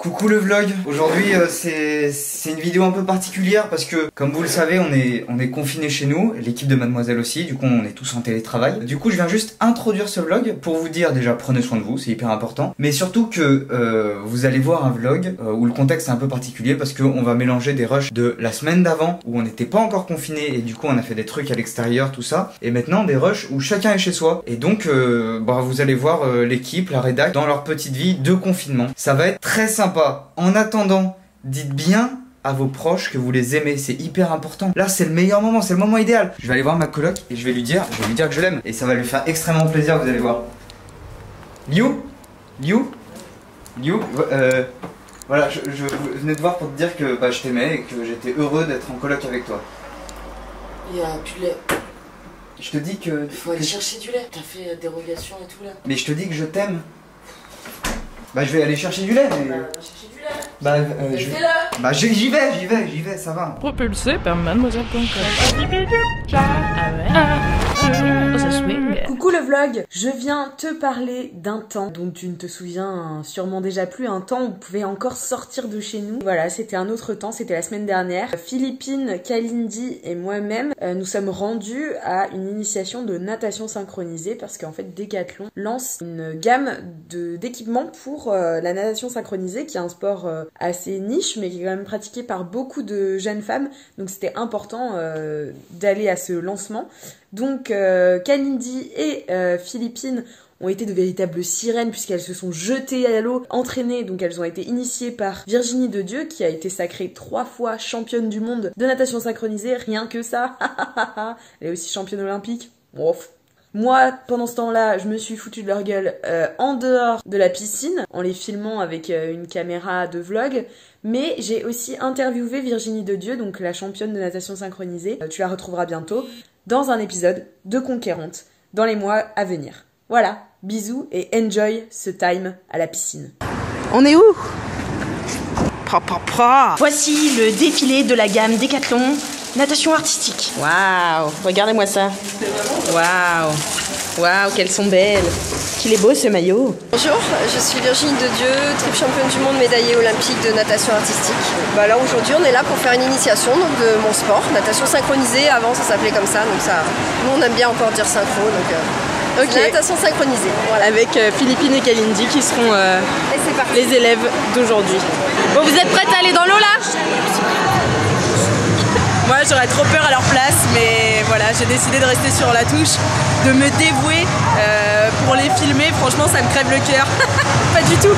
Coucou le vlog. Aujourd'hui c'est une vidéo un peu particulière parce que comme vous le savez on est confinés chez nous, l'équipe de Mademoiselle aussi, du coup on est tous en télétravail. Du coup je viens juste introduire ce vlog pour vous dire déjà prenez soin de vous, c'est hyper important. Mais surtout que vous allez voir un vlog où le contexte est un peu particulier parce qu'on va mélanger des rushs de la semaine d'avant où on n'était pas encore confinés et du coup on a fait des trucs à l'extérieur tout ça. Et maintenant des rushs où chacun est chez soi. Et donc vous allez voir l'équipe, la rédac dans leur petite vie de confinement. Ça va être très sympa. En attendant, dites bien à vos proches que vous les aimez, c'est hyper important. Là c'est le meilleur moment, c'est le moment idéal. Je vais aller voir ma coloc et je vais lui dire que je l'aime. Et ça va lui faire extrêmement plaisir, vous allez voir. Liu, voilà, je venais te voir pour te dire que je t'aimais et que j'étais heureux d'être en coloc avec toi. Il y a plus de lait. Je te dis que... Faut aller chercher du lait. T'as fait dérogation et tout là. Mais je te dis que je t'aime. Je vais aller chercher du lait, mais... chercher du lait. J'y vais, ça va. Propulsé par mademoiselle.com. Coucou le vlog, je viens te parler d'un temps dont tu ne te souviens sûrement déjà plus, un temps où on pouvait encore sortir de chez nous. Voilà, c'était un autre temps, c'était la semaine dernière. Philippine, Kalindi et moi-même, nous sommes rendus à une initiation de natation synchronisée parce qu'en fait Decathlon lance une gamme d'équipements pour la natation synchronisée qui est un sport assez niche mais qui est quand même pratiqué par beaucoup de jeunes femmes, donc c'était important d'aller à ce lancement. Donc Kalindi et Philippine ont été de véritables sirènes puisqu'elles se sont jetées à l'eau, entraînées, donc elles ont été initiées par Virginie de Dieu qui a été sacrée 3 fois championne du monde de natation synchronisée, rien que ça. Elle est aussi championne olympique. Ouf. Moi, pendant ce temps-là, je me suis foutu de leur gueule en dehors de la piscine, en les filmant avec une caméra de vlog, mais j'ai aussi interviewé Virginie de Dieu, donc la championne de natation synchronisée. Tu la retrouveras bientôt dans un épisode de Conquérante, dans les mois à venir. Voilà, bisous et enjoy ce time à la piscine. On est où? Voici le défilé de la gamme Decathlon natation artistique. Waouh, regardez-moi ça. Waouh, waouh, qu'elles sont belles. Qu'il est beau ce maillot. Bonjour, je suis Virginie de Dieu, triple championne du monde médaillée olympique de natation artistique. Là aujourd'hui on est là pour faire une initiation de mon sport, natation synchronisée, avant ça s'appelait comme ça, donc ça, nous on aime bien encore dire synchro, donc natation synchronisée. Voilà. Avec Philippine et Kalindi qui seront les élèves d'aujourd'hui. Bon, vous êtes prêtes à aller dans l'eau là? Moi j'aurais trop peur à leur place, mais voilà, j'ai décidé de rester sur la touche, de me dévouer pour les filmer. Franchement ça me crève le cœur. Pas du tout.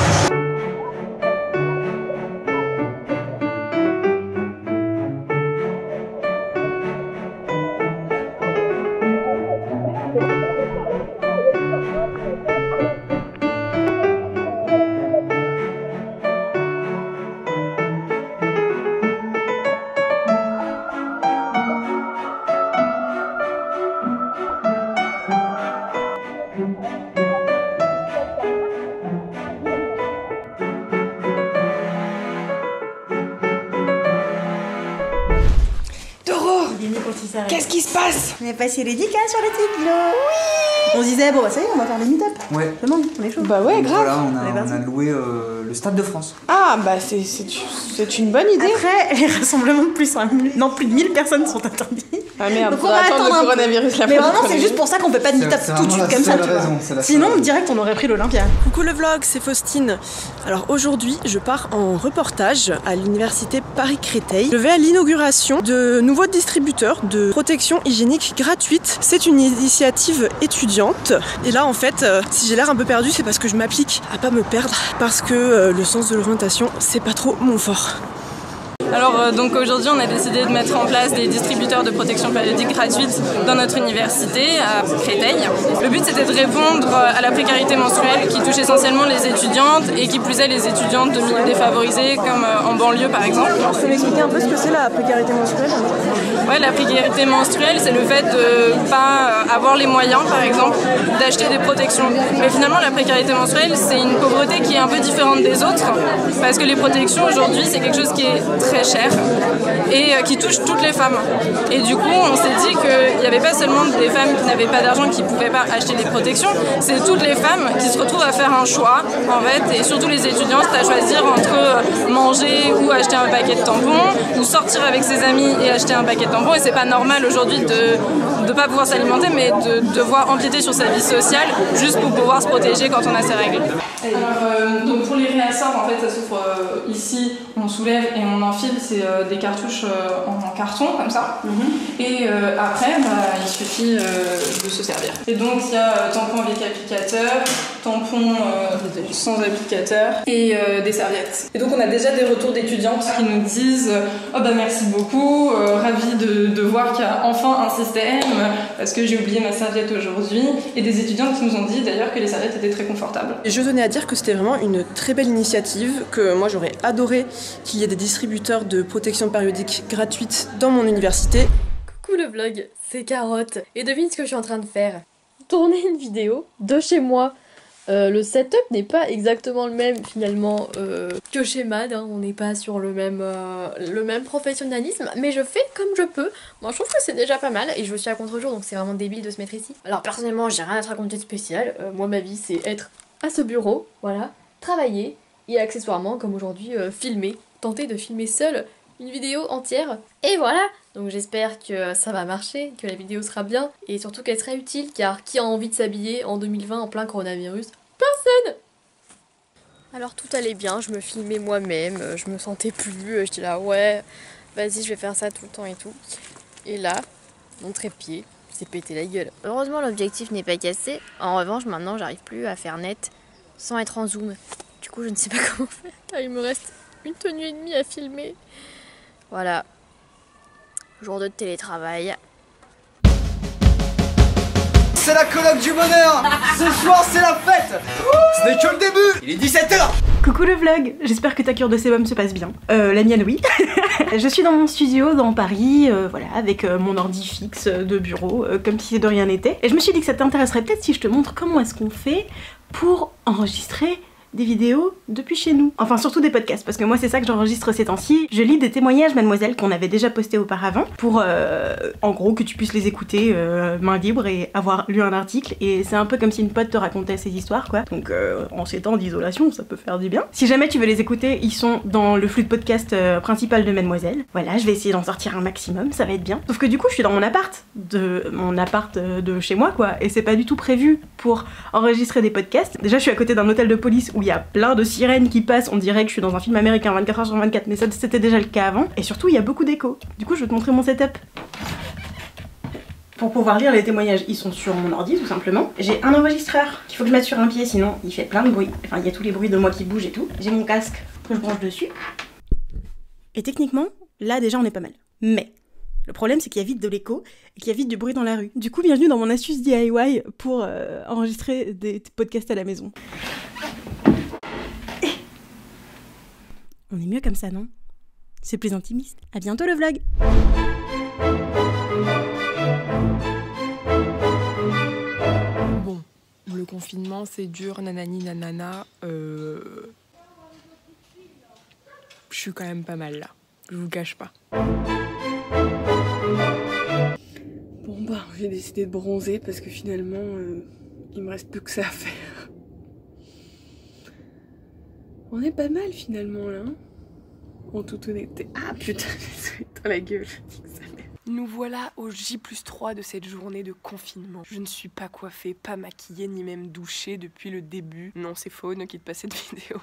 Qu'est-ce qui se passe? On est passé les 10K sur les types, là. Oui. On se disait, bon bah ça y est, on va faire des meet-up. Ouais. C'est bon, on est chaud. Bah ouais, grave. Voilà, on a loué le Stade de France. Ah bah c'est une bonne idée. Après, les rassemblements de plus de 1000 personnes sont interdits. Ah merde, donc on va attendre le coronavirus là. Mais vraiment c'est juste pour ça qu'on fait pas de meet-up tout de suite comme ça, tu vois. Sinon direct on aurait pris l'Olympia. Coucou le vlog, c'est Faustine. Alors aujourd'hui je pars en reportage à l'université Paris-Créteil. Je vais à l'inauguration de nouveaux distributeurs de protection hygiénique gratuite. C'est une initiative étudiante. Et là en fait, si j'ai l'air un peu perdu, c'est parce que je m'applique à pas me perdre. Parce que le sens de l'orientation, c'est pas trop mon fort. Alors donc aujourd'hui on a décidé de mettre en place des distributeurs de protection périodique gratuite dans notre université à Créteil. Le but c'était de répondre à la précarité menstruelle qui touche essentiellement les étudiantes et qui plus est les étudiantes de milieux défavorisés comme en banlieue par exemple. Tu peux m'expliquer un peu ce que c'est la précarité menstruelle? Ouais, la précarité menstruelle c'est le fait de ne pas avoir les moyens par exemple d'acheter des protections. Mais finalement la précarité menstruelle c'est une pauvreté qui est un peu différente des autres parce que les protections aujourd'hui c'est quelque chose qui est très cher et qui touche toutes les femmes. Et du coup, on s'est dit qu'il n'y avait pas seulement des femmes qui n'avaient pas d'argent qui ne pouvaient pas acheter des protections, c'est toutes les femmes qui se retrouvent à faire un choix, en fait, et surtout les étudiantes, à choisir entre manger ou acheter un paquet de tampons, ou sortir avec ses amis et acheter un paquet de tampons. Et c'est pas normal aujourd'hui de pas pouvoir s'alimenter, mais de devoir empiéter sur sa vie sociale juste pour pouvoir se protéger quand on a ses règles. Alors, donc pour les réassorts, en fait, ça s'ouvre ici, on soulève et on enfile, c'est des cartouches en carton comme ça. Et après, il suffit de se servir. Et donc il y a tampon avec applicateur, tampon sans applicateur et des serviettes. Et donc on a déjà des retours d'étudiantes qui nous disent oh bah merci beaucoup, ravi de voir qu'il y a enfin un système parce que j'ai oublié ma serviette aujourd'hui, et des étudiantes qui nous ont dit d'ailleurs que les serviettes étaient très confortables. Et je tenais à dire que c'était vraiment une très belle initiative, que moi j'aurais adoré qu'il y ait des distributeurs de protection périodique gratuite dans mon université. Coucou le vlog, c'est Carotte, et devine ce que je suis en train de faire. Tourner une vidéo de chez moi. Le setup n'est pas exactement le même finalement que chez Mad, hein. On n'est pas sur le même professionnalisme, mais je fais comme je peux. Moi je trouve que c'est déjà pas mal, et je suis à contre-jour donc c'est vraiment débile de se mettre ici. Alors personnellement j'ai rien à te raconter de spécial, moi ma vie c'est être à ce bureau, voilà, travailler, et accessoirement comme aujourd'hui filmer, tenter de filmer seule une vidéo entière, et voilà. Donc j'espère que ça va marcher, que la vidéo sera bien, et surtout qu'elle sera utile, car qui a envie de s'habiller en 2020 en plein coronavirus? Personne! Alors tout allait bien, je me filmais moi-même, je me sentais plus, j'étais là ouais, vas-y je vais faire ça tout le temps et tout. Et là, mon trépied s'est pété la gueule. Heureusement l'objectif n'est pas cassé, en revanche maintenant j'arrive plus à faire net sans être en zoom. Du coup je ne sais pas comment faire, car il me reste une tenue et demie à filmer. Voilà. Jour de télétravail. C'est la colloque du bonheur. Ce soir c'est la fête. Ce n'est que le début. Il est 17h. Coucou le vlog, j'espère que ta cure de sébum se passe bien. La mienne oui. Je suis dans mon studio dans Paris, voilà, avec mon ordi fixe de bureau, comme si de rien n'était. Et je me suis dit que ça t'intéresserait peut-être si je te montre comment est-ce qu'on fait pour enregistrer des vidéos depuis chez nous. Enfin surtout des podcasts, parce que moi c'est ça que j'enregistre ces temps-ci. Je lis des témoignages Mademoiselle qu'on avait déjà postés auparavant pour en gros que tu puisses les écouter main libre et avoir lu un article, et c'est un peu comme si une pote te racontait ses histoires quoi. Donc en ces temps d'isolation ça peut faire du bien. Si jamais tu veux les écouter, ils sont dans le flux de podcast principal de Mademoiselle. Voilà, je vais essayer d'en sortir un maximum, ça va être bien. Sauf que du coup je suis dans mon appart de chez moi quoi, et c'est pas du tout prévu pour enregistrer des podcasts. Déjà je suis à côté d'un hôtel de police où il y a plein de sirènes qui passent, on dirait que je suis dans un film américain 24h/24, mais ça c'était déjà le cas avant. Et surtout il y a beaucoup d'écho. Du coup je vais te montrer mon setup. Pour pouvoir lire les témoignages, ils sont sur mon ordi tout simplement. J'ai un enregistreur qu'il faut que je mette sur un pied, sinon il fait plein de bruit. Enfin il y a tous les bruits de moi qui bougent et tout. J'ai mon casque que je branche dessus. Et techniquement, là déjà on est pas mal. Mais le problème c'est qu'il y a vite de l'écho et qu'il y a vite du bruit dans la rue. Du coup bienvenue dans mon astuce DIY pour enregistrer des podcasts à la maison. On est mieux comme ça, non? C'est plus intimiste. À bientôt le vlog! Bon, le confinement c'est dur, nanani nanana. Je suis quand même pas mal là, je vous cache pas. Bon bah, j'ai décidé de bronzer parce que finalement, il me reste plus que ça à faire. On est pas mal finalement là, hein, en toute honnêteté. Ah putain, j'ai dans la gueule, Nous voilà au J+3 de cette journée de confinement. Je ne suis pas coiffée, pas maquillée, ni même douchée depuis le début. Non, c'est faux, ne quitte pas cette vidéo.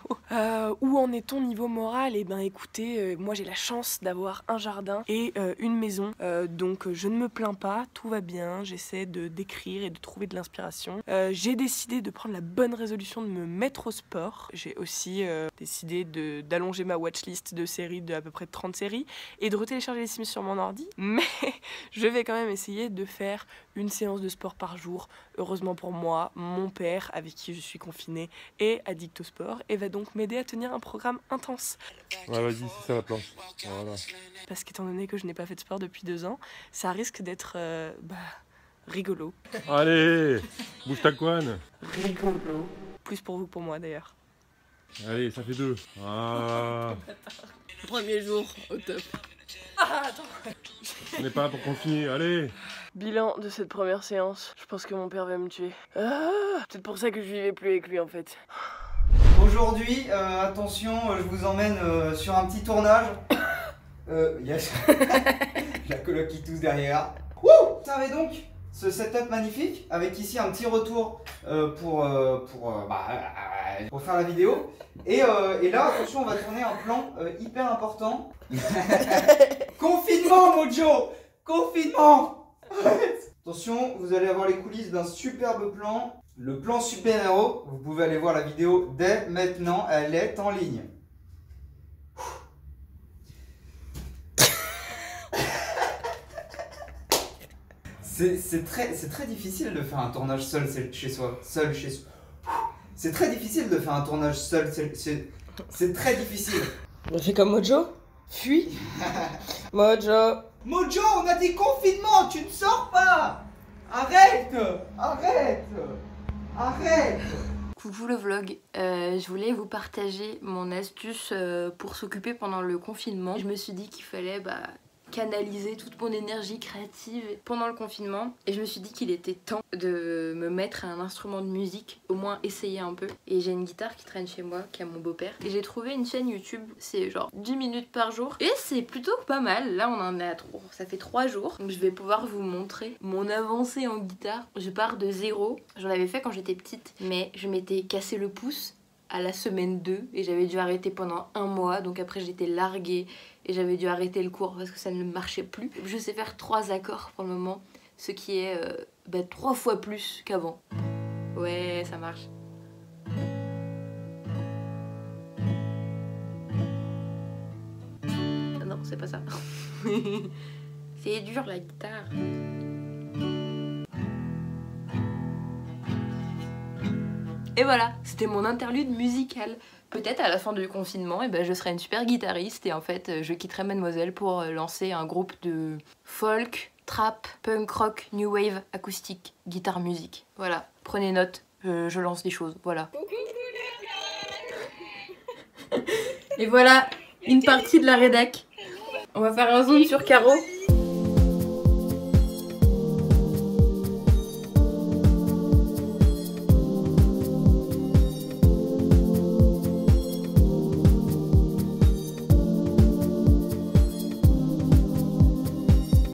Où en est-on niveau moral? Eh ben écoutez, moi j'ai la chance d'avoir un jardin et une maison. Donc je ne me plains pas, tout va bien. J'essaie d'écrire et de trouver de l'inspiration. J'ai décidé de prendre la bonne résolution de me mettre au sport. J'ai aussi décidé d'allonger ma watchlist de séries, de à peu près 30 séries, et de retélécharger les Sims sur mon ordi. Mais je vais quand même essayer de faire une séance de sport par jour. Heureusement pour moi, mon père, avec qui je suis confinée, est addict au sport et va donc m'aider à tenir un programme intense. Ouais, vas-y, c'est ça la planche. Voilà. Parce qu'étant donné que je n'ai pas fait de sport depuis 2 ans, ça risque d'être rigolo. Allez, bouge ta couenne. Rigolo. Plus pour vous que pour moi d'ailleurs. Allez, ça fait 2. Ah. Premier jour, au top. Ah, attends. On n'est pas là pour confiner, allez. Bilan de cette première séance. Je pense que mon père va me tuer. Peut-être pour ça que je vivais plus avec lui en fait. Aujourd'hui, attention, je vous emmène sur un petit tournage. Yes. La coloc qui tousse derrière. Wouh! Vous savez donc ce setup magnifique avec ici un petit retour pour faire la vidéo. Et là, attention, on va tourner un plan hyper important. Confinement, Mojo! Confinement! Attention, vous allez avoir les coulisses d'un superbe plan. Le plan super-héros. Vous pouvez aller voir la vidéo dès maintenant. Elle est en ligne. C'est très difficile de faire un tournage seul chez soi. C'est très difficile de faire un tournage seul. C'est très difficile. On fait comme Mojo. Fuis. Mojo. Mojo, on a dit confinement, tu ne sors pas. Arrête. Arrête. Arrête. Coucou le vlog, je voulais vous partager mon astuce pour s'occuper pendant le confinement. Je me suis dit qu'il fallait canaliser toute mon énergie créative pendant le confinement et je me suis dit qu'il était temps de me mettre à un instrument de musique, au moins essayer un peu. Et j'ai une guitare qui traîne chez moi, qui a mon beau-père, et j'ai trouvé une chaîne YouTube, c'est genre 10 minutes par jour et c'est plutôt pas mal. Là on en est à 3, ça fait 3 jours, donc je vais pouvoir vous montrer mon avancée en guitare. Je pars de 0, j'en avais fait quand j'étais petite, mais je m'étais cassé le pouce à la semaine 2 et j'avais dû arrêter pendant 1 mois, donc après j'étais larguée et j'avais dû arrêter le cours parce que ça ne marchait plus. Je sais faire 3 accords pour le moment, ce qui est 3 fois plus qu'avant. Ouais, ça marche. Non, c'est pas ça. C'est dur la guitare. Et voilà, c'était mon interlude musical. Peut-être à la fin du confinement, je serai une super guitariste et en fait je quitterai Mademoiselle pour lancer un groupe de folk, trap, punk rock, new wave, acoustique, guitare musique. Voilà, prenez note, je lance des choses, voilà. Et voilà, une partie de la rédac. On va faire un zoom sur Caro.